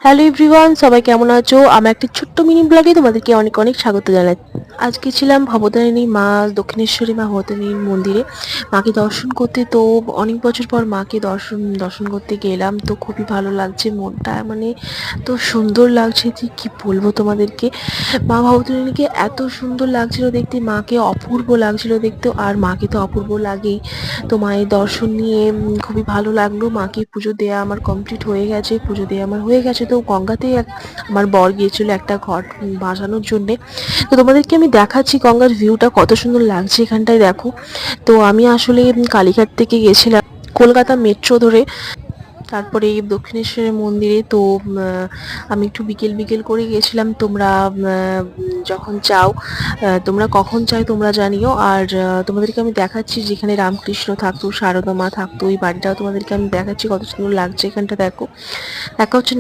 Hello everyone, সবাই কেমন আছো? আমার একটি ছোট্ট মিনি ব্লগে তোমাদেরকে অনেক অনেক স্বাগত জানাই। আজকে ছিলাম ভবতারিণী মা, দক্ষিণেশ্বরী মা ভবতারিণীর মন্দিরে মাকে দর্শন করতে। তো অনেক বছর পর মাকে দর্শন করতে গেলাম। তো খুবই ভালো লাগছে, মনটা মানে তো সুন্দর লাগছে যে কি বলবো তোমাদেরকে। মা ভবতারিণীকে এত সুন্দর লাগছিল দেখতে, মাকে অপূর্ব লাগছিল দেখতে, আর মাকে তো অপূর্ব লাগেই। তো মায়ের দর্শন নিয়ে খুবই ভালো লাগলো। মাকে পুজো দেওয়া আমার কমপ্লিট হয়ে গেছে, পুজো দেওয়া আমার হয়ে গেছে। তো গঙ্গাতে আমার বর গিয়েছিল একটা ঘট ভাসানোর জন্যে। তো তোমাদেরকে আমি দেখাচ্ছি গঙ্গার ভিউটা কত সুন্দর লাগছে এখানটায়, দেখো। তো আমি আসলে কালীঘাট থেকে গেছিলাম কলকাতা মেট্রো ধরে, তারপরে এই দক্ষিণেশ্বরের মন্দিরে। তো আমি একটু বিকেল বিকেল করে গেছিলাম। তোমরা যখন যাও, তোমরা কখন চাই তোমরা জানিও। আর তোমাদেরকে আমি দেখাচ্ছি যেখানে রামকৃষ্ণ থাকতো, সারদা মা থাকতো, ওই বাড়িটাও তোমাদেরকে আমি দেখাচ্ছি কত সুন্দর লাগছে এখানটা, দেখো। দেখা হচ্ছে